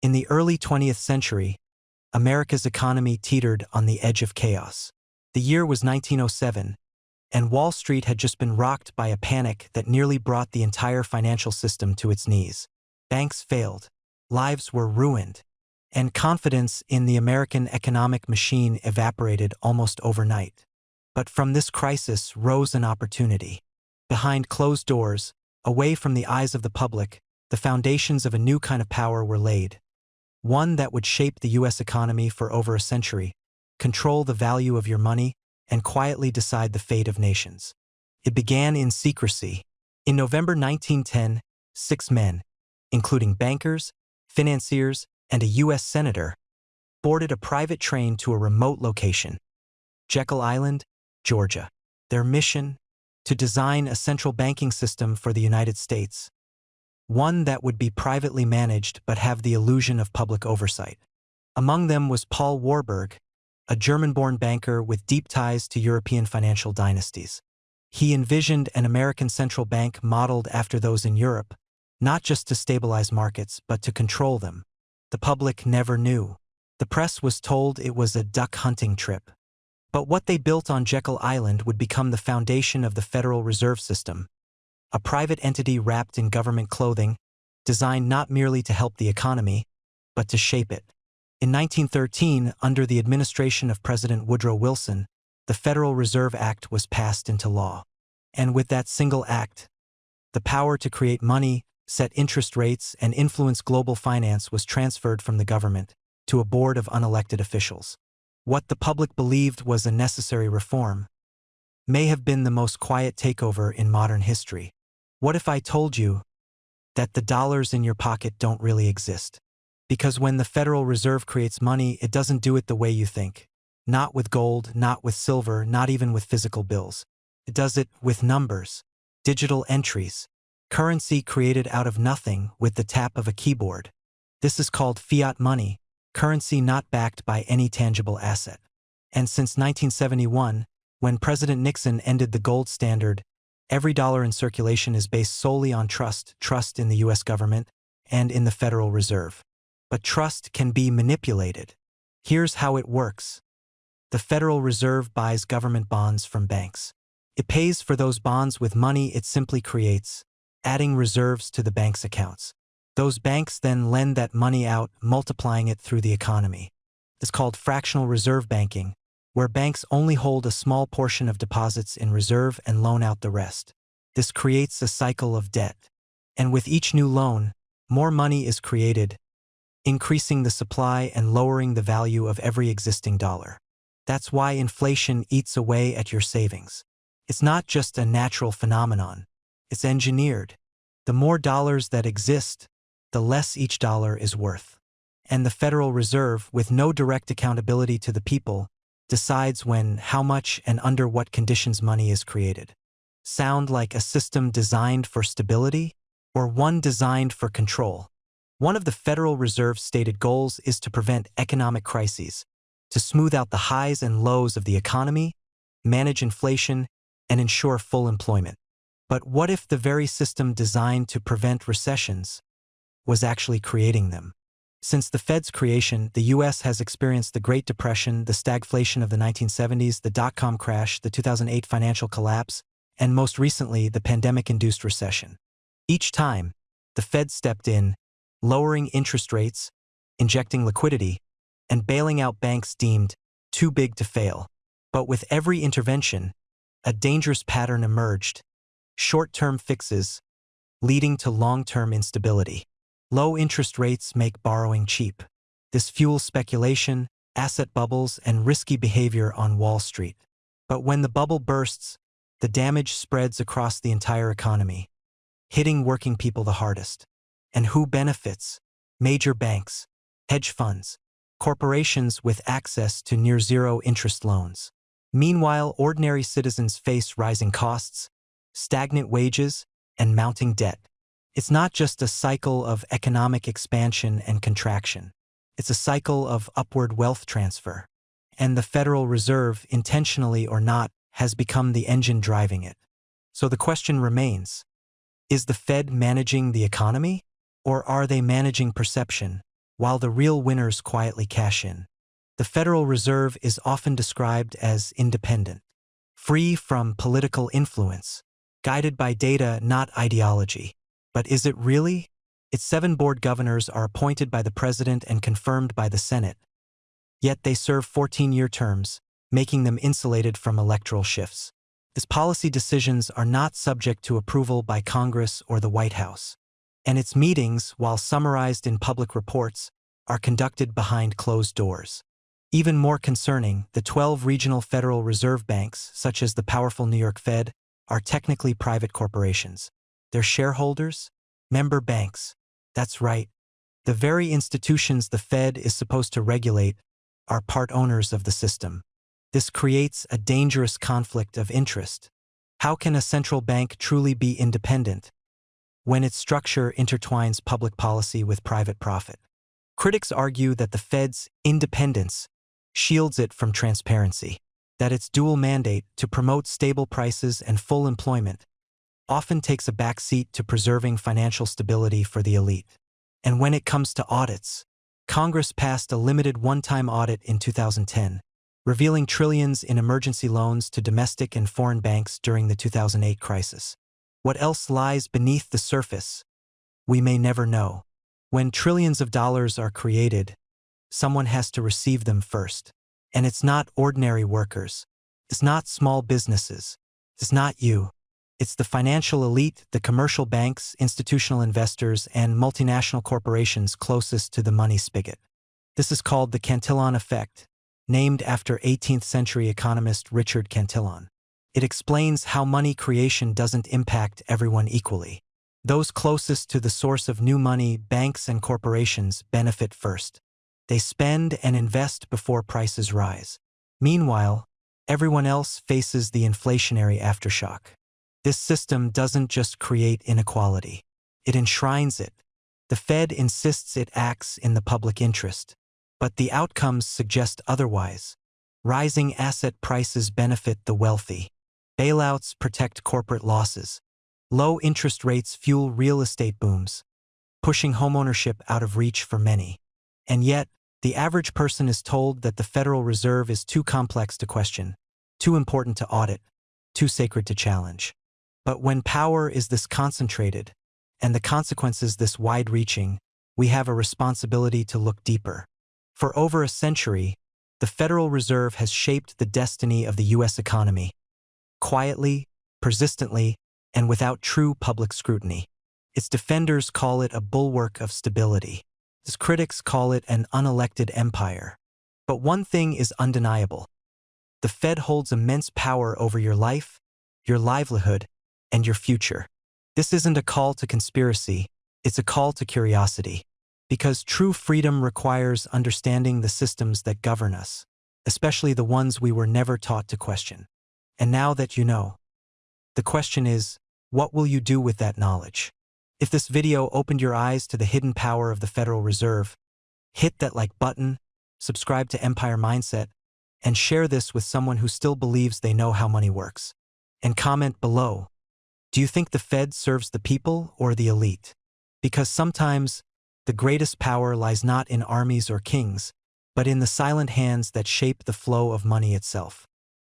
In the early 20th century, America's economy teetered on the edge of chaos. The year was 1907, and Wall Street had just been rocked by a panic that nearly brought the entire financial system to its knees. Banks failed, lives were ruined, and confidence in the American economic machine evaporated almost overnight. But from this crisis rose an opportunity. Behind closed doors, away from the eyes of the public, the foundations of a new kind of power were laid. One that would shape the U.S. economy for over a century, control the value of your money, and quietly decide the fate of nations. It began in secrecy. In November 1910, 6 men, including bankers, financiers, and a U.S. senator, boarded a private train to a remote location, Jekyll Island, Georgia. Their mission? To design a central banking system for the United States. One that would be privately managed but have the illusion of public oversight. Among them was Paul Warburg, a German-born banker with deep ties to European financial dynasties. He envisioned an American central bank modeled after those in Europe, not just to stabilize markets but to control them. The public never knew. The press was told it was a duck hunting trip. But what they built on Jekyll Island would become the foundation of the Federal Reserve System, a private entity wrapped in government clothing, designed not merely to help the economy, but to shape it. In 1913, under the administration of President Woodrow Wilson, the Federal Reserve Act was passed into law. And with that single act, the power to create money, set interest rates, and influence global finance was transferred from the government to a board of unelected officials. What the public believed was a necessary reform may have been the most quiet takeover in modern history. What if I told you that the dollars in your pocket don't really exist? Because when the Federal Reserve creates money, it doesn't do it the way you think. Not with gold, not with silver, not even with physical bills. It does it with numbers, digital entries, currency created out of nothing with the tap of a keyboard. This is called fiat money, currency not backed by any tangible asset. And since 1971, when President Nixon ended the gold standard, every dollar in circulation is based solely on trust in the U.S. government and in the Federal Reserve. But trust can be manipulated. Here's how it works. The Federal Reserve buys government bonds from banks. It pays for those bonds with money it simply creates, adding reserves to the bank's accounts. Those banks then lend that money out, multiplying it through the economy. It's called fractional reserve banking, where banks only hold a small portion of deposits in reserve and loan out the rest. This creates a cycle of debt. And with each new loan, more money is created, increasing the supply and lowering the value of every existing dollar. That's why inflation eats away at your savings. It's not just a natural phenomenon. It's engineered. The more dollars that exist, the less each dollar is worth. And the Federal Reserve, with no direct accountability to the people, decides when, how much, and under what conditions money is created. Sound like a system designed for stability, or one designed for control? One of the Federal Reserve's stated goals is to prevent economic crises, to smooth out the highs and lows of the economy, manage inflation, and ensure full employment. But what if the very system designed to prevent recessions was actually creating them? Since the Fed's creation, the U.S. has experienced the Great Depression, the stagflation of the 1970s, the dot-com crash, the 2008 financial collapse, and most recently, the pandemic-induced recession. Each time, the Fed stepped in, lowering interest rates, injecting liquidity, and bailing out banks deemed too big to fail. But with every intervention, a dangerous pattern emerged: short-term fixes, leading to long-term instability. Low interest rates make borrowing cheap. This fuels speculation, asset bubbles, and risky behavior on Wall Street. But when the bubble bursts, the damage spreads across the entire economy, hitting working people the hardest. And who benefits? Major banks, hedge funds, corporations with access to near-zero interest loans. Meanwhile, ordinary citizens face rising costs, stagnant wages, and mounting debt. It's not just a cycle of economic expansion and contraction. It's a cycle of upward wealth transfer. And the Federal Reserve, intentionally or not, has become the engine driving it. So the question remains, is the Fed managing the economy? Or are they managing perception? while the real winners quietly cash in. The Federal Reserve is often described as independent, free from political influence, guided by data, not ideology. But is it really? Its 7 board governors are appointed by the president and confirmed by the Senate, yet they serve 14-year terms, making them insulated from electoral shifts. Its policy decisions are not subject to approval by Congress or the White House, and its meetings, while summarized in public reports, are conducted behind closed doors. Even more concerning, the 12 regional Federal Reserve banks, such as the powerful New York Fed, are technically private corporations. Their shareholders? Member banks. That's right. The very institutions the Fed is supposed to regulate are part owners of the system. This creates a dangerous conflict of interest. How can a central bank truly be independent when its structure intertwines public policy with private profit? Critics argue that the Fed's independence shields it from transparency, that its dual mandate to promote stable prices and full employment often takes a backseat to preserving financial stability for the elite. And when it comes to audits, Congress passed a limited one-time audit in 2010, revealing trillions in emergency loans to domestic and foreign banks during the 2008 crisis. What else lies beneath the surface? We may never know. When trillions of dollars are created, someone has to receive them first. And it's not ordinary workers. It's not small businesses. It's not you. It's the financial elite, the commercial banks, institutional investors, and multinational corporations closest to the money spigot. This is called the Cantillon effect, named after 18th century economist Richard Cantillon. It explains how money creation doesn't impact everyone equally. Those closest to the source of new money, banks and corporations, benefit first. They spend and invest before prices rise. Meanwhile, everyone else faces the inflationary aftershock. This system doesn't just create inequality. It enshrines it. The Fed insists it acts in the public interest, but the outcomes suggest otherwise. Rising asset prices benefit the wealthy. Bailouts protect corporate losses. Low interest rates fuel real estate booms, pushing homeownership out of reach for many. And yet, the average person is told that the Federal Reserve is too complex to question, too important to audit, too sacred to challenge. But when power is this concentrated, and the consequences this wide-reaching, we have a responsibility to look deeper. For over a century, the Federal Reserve has shaped the destiny of the U.S. economy, quietly, persistently, and without true public scrutiny. Its defenders call it a bulwark of stability. Its critics call it an unelected empire. But one thing is undeniable. The Fed holds immense power over your life, your livelihood, and your future. This isn't a call to conspiracy, it's a call to curiosity. Because true freedom requires understanding the systems that govern us, especially the ones we were never taught to question. And now that you know, the question is, what will you do with that knowledge? If this video opened your eyes to the hidden power of the Federal Reserve, hit that like button, subscribe to Empire Mindset, and share this with someone who still believes they know how money works. And comment below, do you think the Fed serves the people or the elite? Because sometimes, the greatest power lies not in armies or kings, but in the silent hands that shape the flow of money itself.